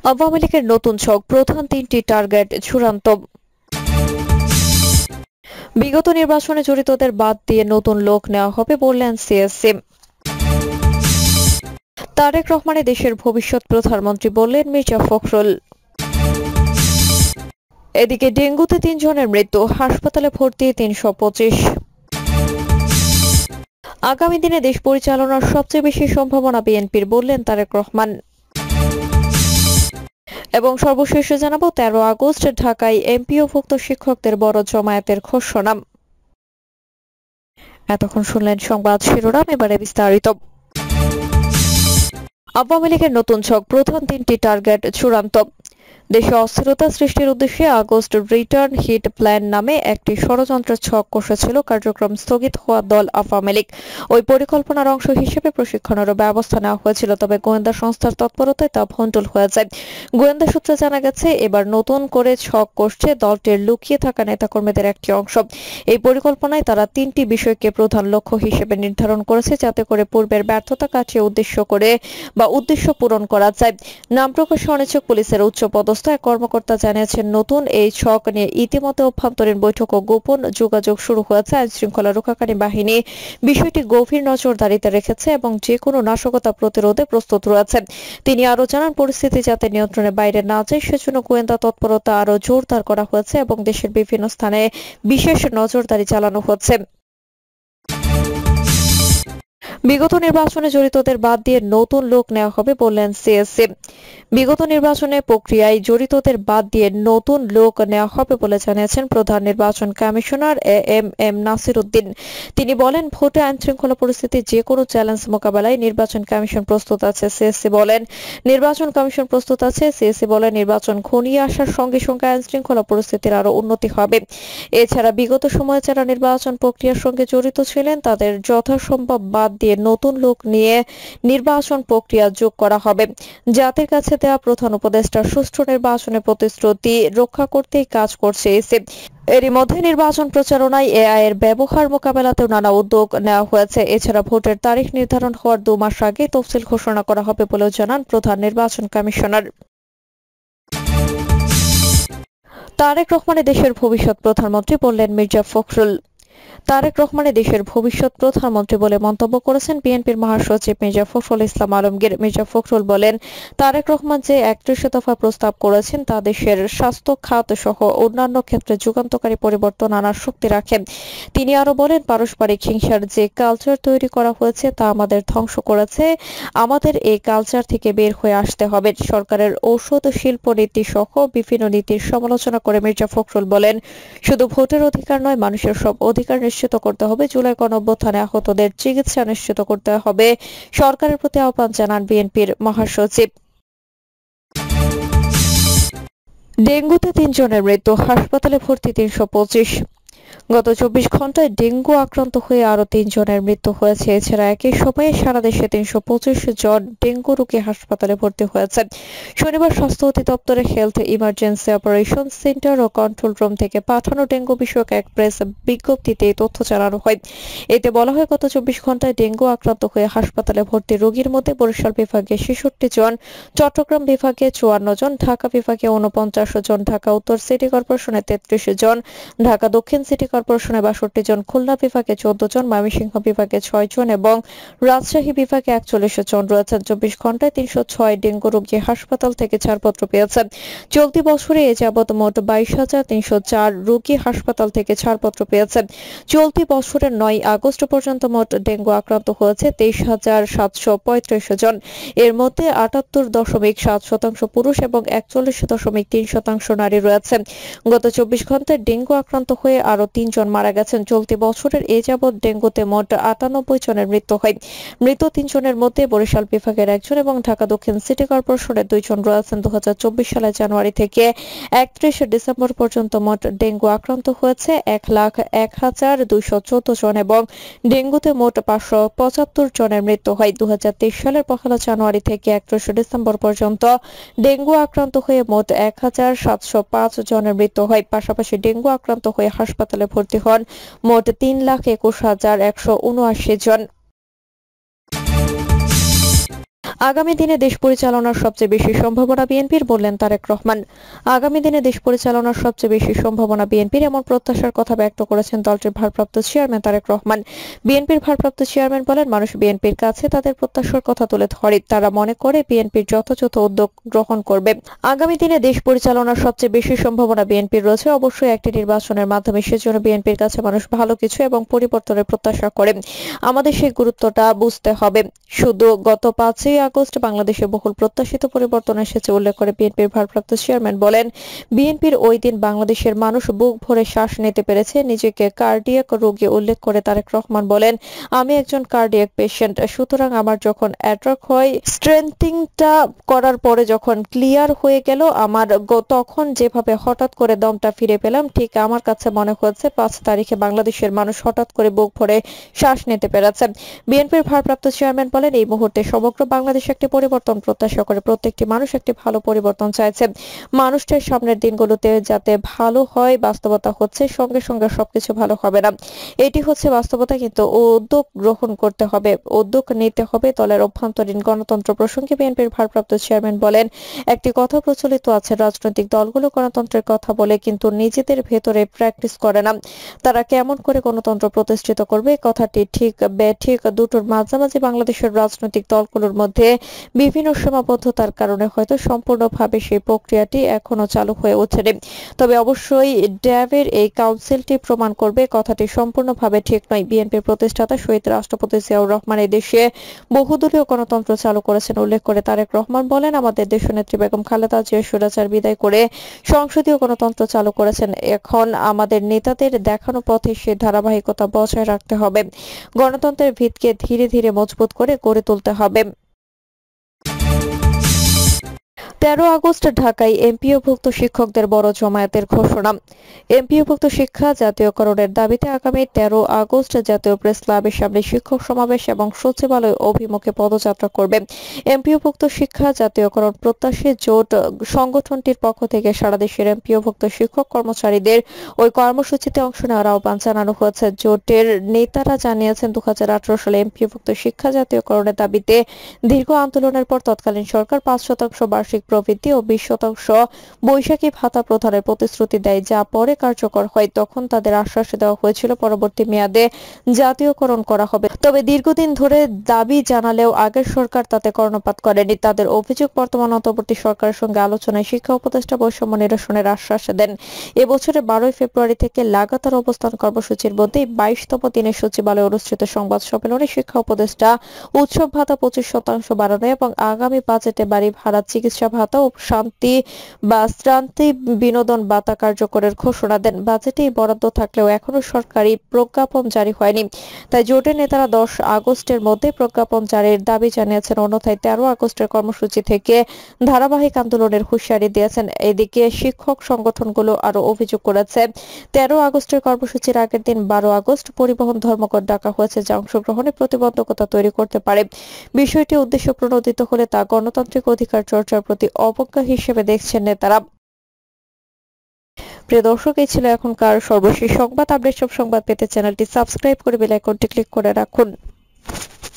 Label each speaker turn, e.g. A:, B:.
A: আওয়ামী লীগের নতুন ছক, প্রধান তিনটি টার্গেট চূড়ান্ত। বিগত নির্বাচনে জড়িতদের বাদ দিয়ে নতুন লোক নেওয়া হবে বললেন সিএসসি। তারেক রহমানের দেশের ভবিষ্যৎ প্রধানমন্ত্রী বললেন মির্জা ফখরুল। এদিকে ডেঙ্গুতে ৩ জনের মৃত্যু, হাসপাতালে ভর্তি ৩২৫। আগামী দিনে দেশ পরিচালনার সবচেয়ে বেশি সম্ভাবনা বিএনপির বললেন তারেক রহমান। এবং সর্বশেষে জানাবো ১৩ আগস্ট ঢাকায় এমপিওভুক্ত শিক্ষকদের বড় জমায়েতের ঘোষণা। এতক্ষণ শুনলেন সংবাদ শিরোনাম, এবারে বিস্তারিত। আওয়ামী লীগের নতুন ছক, প্রধান তিনটি টার্গেট চূড়ান্ত। দেশে অস্থিরতা সৃষ্টির উদ্দেশ্যে আগস্ট রিটার্ন হিট প্ল্যান নামে একটি ষড়যন্ত্রের ছক কষেছিল কার্যক্রম স্থগিত হওয়া দল আওয়ামী লীগ। ওই পরিকল্পনার অংশ হিসেবে প্রশিক্ষণেরও ব্যবস্থা নেওয়া হয়েছিল, তবে গোয়েন্দা সংস্থার তৎপরতায় তা ভণ্ডুল হয়ে যায়। গোয়েন্দা সূত্রে জানা গেছে, এবার নতুন করে ছক কষছে দলটির লুকিয়ে থাকা নেতাকর্মীদের একটি অংশ। এই পরিকল্পনায় তারা ৩টি বিষয়কে প্রধান লক্ষ্য হিসেবে নির্ধারণ করেছে, যাতে করে পূর্বের ব্যর্থতা কাটিয়ে উদ্দেশ্য পূরণ করা যায়। নাম প্রকাশে অনিচ্ছুক পুলিশের উচ্চ পদস্থ এক কর্মকর্তা জানিয়েছেন, নতুন এই ছক নিয়ে ইতিমধ্যে অভ্যন্তরীণ বৈঠক ও গোপন যোগাযোগ শুরু হয়েছে। আইন শৃঙ্খলা রক্ষাকারী বাহিনী বিষয়টি গভীর নজরদারিতে রেখেছে এবং যে কোনো নাশকতা প্রতিরোধে প্রস্তুত রয়েছে। তিনি আরও জানান, পরিস্থিতি যাতে নিয়ন্ত্রণের বাইরে না যায় সেজন্য গোয়েন্দা তৎপরতা আরও জোরদার করা হয়েছে এবং দেশের বিভিন্ন স্থানে বিশেষ নজরদারি চালানো হচ্ছে। বিগত নির্বাচনে জড়িতদের বাদ দিয়ে নতুন লোক নেওয়া হবে বললেন সিএসসি। বিগত নির্বাচনে প্রক্রিয়ায় জড়িতদের বাদ দিয়ে নতুন লোক নেওয়া হবে বলে জানিয়েছেন প্রধান নির্বাচন কমিশনার এম নাসির উদ্দিন। তিনি বলেন, ভোটে আইনশৃঙ্খলা পরিস্থিতির যে কোনো চ্যালেঞ্জ মোকাবেলায় নির্বাচন কমিশন প্রস্তুত আছে। সিএসসি বলেন, নির্বাচন কমিশন প্রস্তুত আছে। সিএসসি বলেন, নির্বাচন ঘনিয়ে আসার সঙ্গে সঙ্গে আইনশৃঙ্খলা পরিস্থিতির আরও উন্নতি হবে। এছাড়া বিগত সময়ে যারা নির্বাচন প্রক্রিয়ার সঙ্গে জড়িত ছিলেন তাদের যথাসম্ভব বাদ দিয়ে নতুন লোক নিয়ে নির্বাচন প্রক্রিয়া যোগ করা হবে। জাতির কাছে দেওয়া প্রধান উপদেষ্টা সুষ্ঠু নির্বাচনের প্রতিশ্রুতি রক্ষা করতেই কাজ করছে এসএ। এরই মধ্যে নির্বাচন প্রচারণায় এআই এর ব্যবহার মোকাবেলাতেও নানা উদ্যোগ নেওয়া হয়েছে। এছাড়া ভোটের তারিখ নির্ধারণ হওয়ার ২ মাস আগে তফসিল ঘোষণা করা হবে বলেও জানান প্রধান নির্বাচন কমিশনার। তারেক রহমানের দেশের ভবিষ্যৎ প্রধানমন্ত্রী বললেন মির্জা ফখরুল। তারেক রহমানের দেশের ভবিষ্যৎ প্রধানমন্ত্রী বলে মন্তব্য করেছেন বিএনপির মহাসচিব মির্জা ফখরুল ইসলাম আলমগীর। মির্জা ফখরুল বলেন, তারেক রহমান যে ৩১ দফা প্রস্তাব করেছেন তা দেশের স্বাস্থ্য খাত সহ অন্যান্য ক্ষেত্রে যুগান্তকারী পরিবর্তন আনার শক্তি রাখে। তিনি আরো বলেন, পারস্পরিক হিংসার যে কালচার তৈরি করা হয়েছে তা আমাদের ধ্বংস করেছে। আমাদের এই কালচার থেকে বের হয়ে আসতে হবে। সরকারের ঔষধ শিল্প নীতি সহ বিভিন্ন নীতির সমালোচনা করে মির্জা ফখরুল বলেন, শুধু ভোটের অধিকার নয়, মানুষের সব অধিকার নিশ্চিত করতে হবে। জুলাই গণঅভ্যুত্থানে আহতদের চিকিৎসা নিশ্চিত করতে হবে। সরকারের প্রতি আহ্বান জানান বিএনপির মহাসচিব। ডেঙ্গুতে ৩ জনের মৃত্যু, হাসপাতালে ভর্তি ৩২৫। গত ২৪ ঘন্টায় ডেঙ্গু আক্রান্ত হয়ে আরো ৩ জনের মৃত্যু হয়েছে। এছাড়া একই সময়ে সারা দেশে ৩২৫ জন ডেঙ্গু রোগী হাসপাতালে ভর্তি হয়েছে। শনিবার স্বাস্থ্য অধিদপ্তরের হেলথ ইমার্জেন্সি অপারেশন সেন্টার ও কন্ট্রোল রুম থেকে পাঠানো ডেঙ্গু বিষয়ক এক প্রেস বিজ্ঞপ্তিতে এই তথ্য জানানো হয়। এতে বলা হয়, গত ২৪ ঘন্টায় ডেঙ্গু আক্রান্ত হয়ে হাসপাতালে ভর্তি রোগীর মধ্যে বরিশাল বিভাগে ৬৬ জন, চট্টগ্রাম বিভাগে ৫৪ জন, ঢাকা বিভাগে ৪৯ জন, ঢাকা উত্তর সিটি কর্পোরেশনে ৩৩ জন, ঢাকা দক্ষিণ সিটি কর্পোরেশনে ৬২ জন, খুলনা বিভাগে ১৪ জন, ময়মনসিংহ বিভাগে ৬ জন এবং রাজশাহী বিভাগে ৪১ জন রয়েছেন। ২৪ ঘন্টায় ৩০৬ ডেঙ্গু রোগী হাসপাতাল থেকে ছাড়পত্র পেয়েছেন। চলতি বছরে এ যাবৎ মোট ২২,৩০৪ রোগী হাসপাতাল থেকে ছাড়পত্র পেয়েছেন। চলতি বছরের ৯ আগস্ট পর্যন্ত মোট ডেঙ্গু আক্রান্ত হয়েছে ২৩,৭৩৫ জন। এর মধ্যে ৭৮.৭% পুরুষ এবং ৪১.৩% নারী রয়েছে। গত ২৪ ঘন্টায় ডেঙ্গু আক্রান্ত হয়ে আরো ৩ জন মারা গেছেন। চলতি বছরের এ যাবৎ ডেঙ্গুতে মোট ৯৮ জনের মৃত্যু হয়। মৃত ৩ জনের মধ্যে বরিশাল বিভাগের ১ জন এবং ঢাকা দক্ষিণ সিটি কর্পোরেশনের ২ জন রয়েছেন। ২০২৪ সালের জানুয়ারি থেকে ৩১ ডিসেম্বর পর্যন্ত মোট ডেঙ্গু আক্রান্ত হয়েছে ১,০১,২১৪ জন এবং ডেঙ্গুতে মোট ৫৭৫ জনের মৃত্যু হয়। ২০২৩ সালের ১ জানুয়ারি থেকে ৩১ ডিসেম্বর পর্যন্ত ডেঙ্গু আক্রান্ত হয়ে মোট ১,৭০৫ জনের মৃত্যু হয়। পাশাপাশি ডেঙ্গু আক্রান্ত হয়ে হাসপাতালে ভর্তি হন মোট ৩,২১,১৭৯ জন। আগামী দিনে দেশ পরিচালনার সবচেয়ে বেশি সম্ভাবনা বিএনপির, বললেন তারেক রহমান। আগামী দিনে দেশ পরিচালনার সবচেয়ে বেশি সম্ভাবনা বিএনপির, এমন প্রত্যাশার কথা ব্যক্ত করেছেন দলটির ভারপ্রাপ্ত চেয়ারম্যান তারেক রহমান। বিএনপির ভারপ্রাপ্ত চেয়ারম্যান বলেন, মানুষ বিএনপির কাছে তাদের প্রত্যাশার কথা তুলে ধরে। তারা মনে করে বিএনপির যথাযথ উদ্যোগ গ্রহণ করবে। আগামী দিনে দেশ পরিচালনার সবচেয়ে বেশি সম্ভাবনা বিএনপির রয়েছে, অবশ্যই একটি নির্বাচনের মাধ্যমে। সেজন্য বিএনপির কাছে মানুষ ভালো কিছু এবং পরিবর্তনের প্রত্যাশা করে। আমাদের সেই গুরুত্বটা বুঝতে হবে। শুধু গত 5ই আগস্ট বাংলাদেশে বহুল প্রত্যাশিত পরিবর্তন এসেছে উল্লেখ করে বিএনপির ভারপ্রাপ্ত চেয়ারম্যান বলেন, বিএনপির ওই দিন বাংলাদেশের মানুষ বুক ভরে শ্বাস নিতে পেরেছে। নিজেকে কার্ডিয়াক রোগী উল্লেখ করে তারেক রহমান বলেন, আমি একজন কার্ডিয়াক পেশেন্ট, সুতরাং আমার যখন অ্যাটাক হয়, স্ট্রেন্থিংটা করার পরে যখন ক্লিয়ার হয়ে গেল, আমার তখন যেভাবে হঠাৎ করে দমটা ফিরে পেলাম, ঠিক আমার কাছে মনে হচ্ছে 5 তারিখে বাংলাদেশের মানুষ হঠাৎ করে বুক ভরে শ্বাস নিতে পেরেছে। বিএনপির ভারপ্রাপ্ত চেয়ারম্যান বলেন, এই মুহূর্তে সমগ্র বাংলাদেশ একটি পরিবর্তন প্রত্যাশা করে। প্রত্যেকটি মানুষ একটি ভালো পরিবর্তন চাইছে। মানুষের সামনের দিনগুলোতে যাতে ভালো হয়, বাস্তবতা হচ্ছে সঙ্গে সঙ্গে সবকিছু ভালো হবে না। এটি হচ্ছে বাস্তবতা, কিন্তু উদ্যোগ গ্রহণ করতে হবে, উদ্যোগ নিতে হবে। দলের অভ্যন্তরীণ গণতন্ত্র প্রসঙ্গে বিএনপির ভারপ্রাপ্ত চেয়ারম্যান বলেন, একটি কথা প্রচলিত আছে, রাজনৈতিক দলগুলো গণতন্ত্রের কথা বলে কিন্তু নিজেদের ভেতরে প্র্যাকটিস করে না। তারা কেমন করে গণতন্ত্র প্রতিষ্ঠিত করবে, কথাটি ঠিক বেঠিক দুটোর মাঝামাঝি বাংলাদেশের রাজনৈতিক দলগুলোর মধ্যে বিভিন্ন সীমাবদ্ধতার কারণে হয়তো সম্পূর্ণভাবে সেই প্রক্রিয়াটি এখনো চালু হয়ে ওঠেনি। তবে অবশ্যই ড্যাবের এই কাউন্সিলটি প্রমাণ করবে কথাটি সম্পূর্ণভাবে ঠিক নয়। বিএনপির প্রতিষ্ঠাতা শহীদ রাষ্ট্রপতি জিয়াউর রহমান এই দেশে বহুদলীয় গণতন্ত্র চালু করেছেন উল্লেখ করে তারেক রহমান বলেন, আমাদের দেশনেত্রী বেগম খালেদা জিয়া স্বৈরাচার বিদায় করে সংসদীয় গণতন্ত্র চালু করেছেন। এখন আমাদের নেতাদের দেখানো পথে সে ধারাবাহিকতা বজায় রাখতে হবে। গণতন্ত্রের ভিতকে ধীরে ধীরে মজবুত করে গড়ে তুলতে হবে। 13 আগস্ট ঢাকায় এমপিওভুক্ত শিক্ষকদের বড় জমায়েতের ঘোষণা। এমপিওভুক্ত শিক্ষা জাতীয়করণের দাবিতে আগামী 13 আগস্ট জাতীয় প্রেস ক্লাবের সামনে শিক্ষক সমাবেশ এবং সচিবালয় অভিমুখে পদযাত্রা করবে। এমপিওভুক্ত শিক্ষা জাতীয়করণ প্রত্যাশী জোট সংগঠনটির পক্ষ থেকে সারা দেশের এমপিওভুক্ত শিক্ষক কর্মচারীদের ওই কর্মসূচিতে অংশ নেওয়ার আহ্বান জানানো হয়েছে। জোটের নেতারা জানিয়েছেন, 2018 সালে এমপিওভুক্ত শিক্ষা জাতীয়করণের দাবিতে দীর্ঘ আন্দোলনের পর তৎকালীন সরকার 5% বার্ষিক প্রবৃদ্ধি ও 20% বৈশাখী ভাতা প্রদানের প্রতিশ্রুতি দেয়, যা পরে কার্যকর হয়। তখন তাদের আশ্বাস দেওয়া হয়েছিল পরবর্তী মেয়াদে জাতীয়করণ করা হবে। তবে দীর্ঘদিন ধরে দাবি জানালেও আগের সরকার তাতে কর্ণপাত করেনি। তাদের অভিযোগ, বর্তমান অন্তর্বর্তী সরকারের সঙ্গে আলোচনায় শিক্ষা উপদেষ্টা বৈষম্য নিরসনের আশ্বাস দেন। এবছরের 12 ফেব্রুয়ারি থেকে লাগাতার অবস্থান কর্মসূচির মধ্যে 22তম দিনে সচিবালয়ে অনুষ্ঠিত সংবাদ সম্মেলনে শিক্ষা উপদেষ্টা উৎসব ভাতা 25% বাড়ানো এবং আগামী বাজেটে বাড়ি ভাড়া, চিকিৎসা ভাতা ও শ্রান্তি বিনোদন ভাতা কার্যকরের ঘোষণা দেন। বাজেটে বরাদ্দ থাকলেও এখনো সরকারি প্রজ্ঞাপন জারি হয়নি। তাই জোটের নেতারা 10 আগস্টের মধ্যে প্রজ্ঞাপন জারির দাবি জানিয়েছেন। অন্যথায় 13 আগস্টের কর্মসূচি থেকে ধারাবাহিক আন্দোলনের হুঁশিয়ারি দিয়েছেন। এদিকে শিক্ষক সংগঠনগুলো আরো অভিযোগ করেছে, 13 আগস্টের কর্মসূচির আগের দিন 12 আগস্ট পরিবহন ধর্মঘট ডাকা হয়েছে, যা অংশগ্রহণে প্রতিবন্ধকতা তৈরি করতে পারে। বিষয়টি উদ্দেশ্য প্রণোদিত হলে তা গণতান্ত্রিক অধিকার চর্চার প্রতি অবজ্ঞা হিসেবে দেখছেন নেতারা। প্রিয় দর্শক, এই ছিল এখনকার সর্বশেষ সংবাদ। আপডেট সব সংবাদ পেতে চ্যানেলটি সাবস্ক্রাইব করে বেল আইকনটি ক্লিক করে রাখুন।